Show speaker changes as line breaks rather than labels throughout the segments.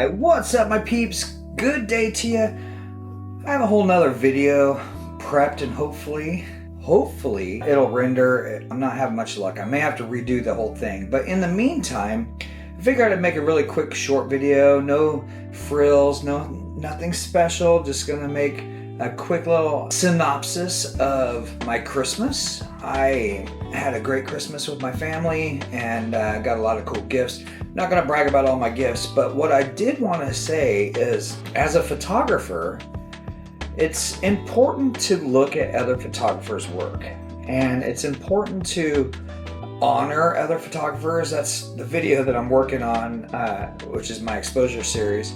Alright, what's up my peeps? Good day to you. I have a whole nother video prepped and hopefully it'll render. I'm not having much luck. I may have to redo the whole thing. But in the meantime, I figured I'd make a really quick short video. No frills, nothing special. Just gonna make a quick little synopsis of my Christmas. I had a great Christmas with my family and got a lot of cool gifts. Not gonna brag about all my gifts, but what I did want to say is, as a photographer, it's important to look at other photographers' work, and it's important to honor other photographers. That's the video that I'm working on, which is my exposure series.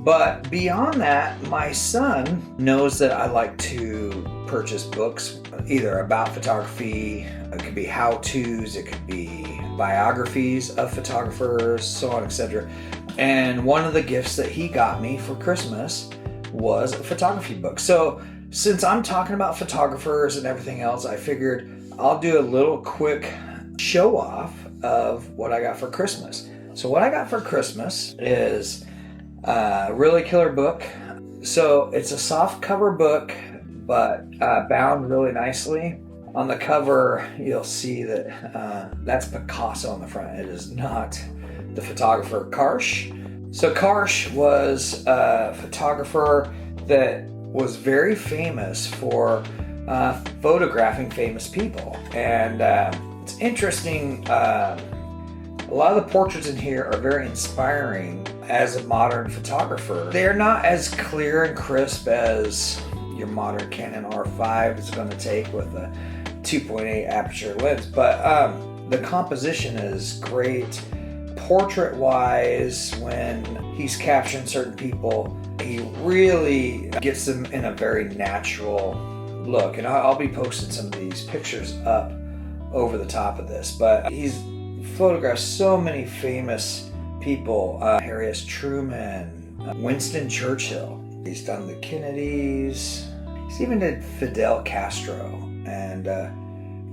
But beyond that, my son knows that I like to purchase books, either about photography, it could be how-tos, it could be biographies of photographers, so on, etc. And one of the gifts that he got me for Christmas was a photography book. So since I'm talking about photographers and everything else, I figured I'll do a little quick show off of what I got for Christmas. So what I got for Christmas is a really killer book. So it's a soft cover book, but bound really nicely. On the cover, you'll see that that's Picasso on the front. It is not the photographer Karsh. So Karsh was a photographer that was very famous for photographing famous people. And it's interesting, a lot of the portraits in here are very inspiring as a modern photographer. They're not as clear and crisp as your modern Canon R5 is going to take with a 2.8 aperture lens, but the composition is great. Portrait wise, when he's capturing certain people, he really gets them in a very natural look, and I'll be posting some of these pictures up over the top of this. But he's photographed so many famous people, Harry S. Truman, Winston Churchill. He's done the Kennedys. He's even did Fidel Castro and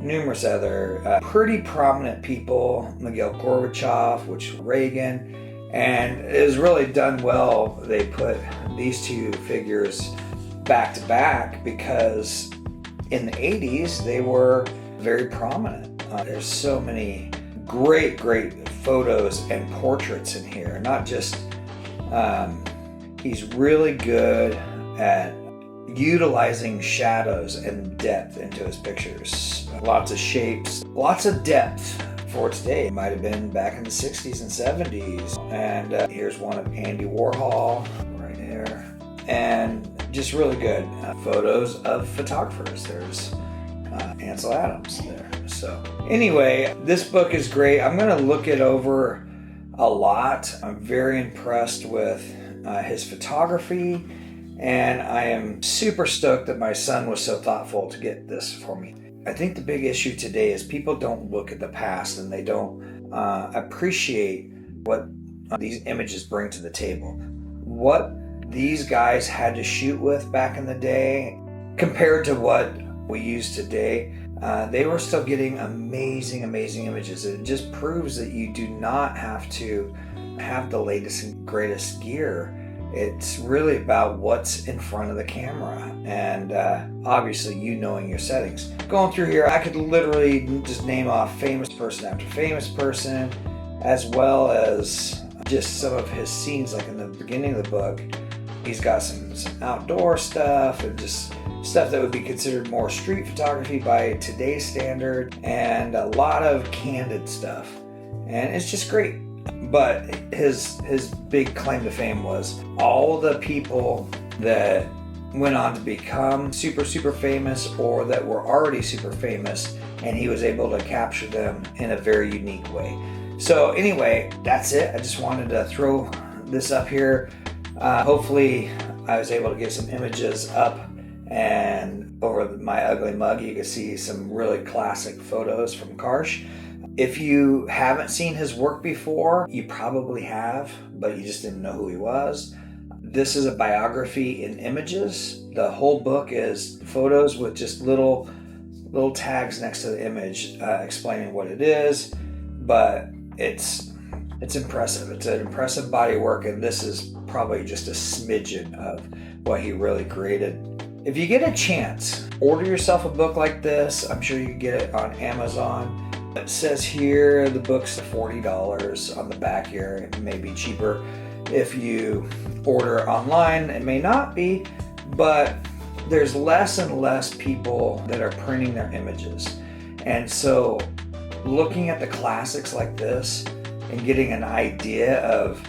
numerous other pretty prominent people, Mikhail Gorbachev, which Reagan, and it was really done well. They put these two figures back to back because in the 80s they were very prominent. There's so many great photos and portraits in here. Not just he's really good at utilizing shadows and depth into his pictures. Lots of shapes, lots of depth for today. It might have been back in the 60s and 70s. And here's one of Andy Warhol right here. And just really good photos of photographers. There's Ansel Adams there. So anyway, this book is great. I'm going to look it over a lot. I'm very impressed with his photography. And I am super stoked that my son was so thoughtful to get this for me. I think the big issue today is people don't look at the past and they don't appreciate what these images bring to the table. What these guys had to shoot with back in the day compared to what we use today, they were still getting amazing images. It just proves that you do not have to have the latest and greatest gear. It's really about what's in front of the camera, and obviously you knowing your settings. Going through here, I could literally just name off famous person after famous person, as well as just some of his scenes. Like in the beginning of the book, he's got some outdoor stuff and just stuff that would be considered more street photography by today's standard, and a lot of candid stuff, and it's just great. But his big claim to fame was all the people that went on to become super famous or that were already super famous, and he was able to capture them in a very unique way. So anyway, that's it. I just wanted to throw this up here. Hopefully I was able to get some images up, and over my ugly mug you can see some really classic photos from Karsh. If you haven't seen his work before, you probably have, but you just didn't know who he was. This is a biography in images. The whole book is photos with just little tags next to the image explaining what it is, but it's It's impressive. It's an impressive body of work, and this is probably just a smidgen of what he really created. If you get a chance, order yourself a book like this. I'm sure you can get it on Amazon. It says here the book's $40 on the back here. It may be cheaper if you order online. It may not be, but there's less and less people that are printing their images. And so looking at the classics like this and getting an idea of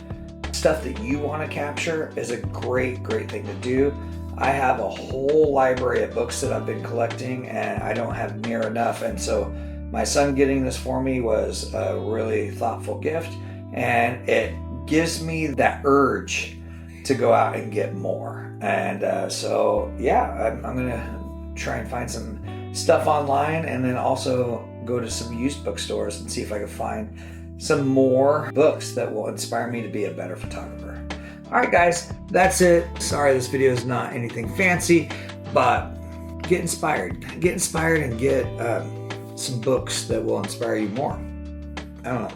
stuff that you want to capture is a great thing to do. I have a whole library of books that I've been collecting, and I don't have near enough. And so my son getting this for me was a really thoughtful gift, and it gives me that urge to go out and get more. And so yeah, I'm gonna try and find some stuff online, and then also go to some used bookstores and see if I can find some more books that will inspire me to be a better photographer. All right, guys, that's it. Sorry this video is not anything fancy, but get inspired and get some books that will inspire you more. I don't know.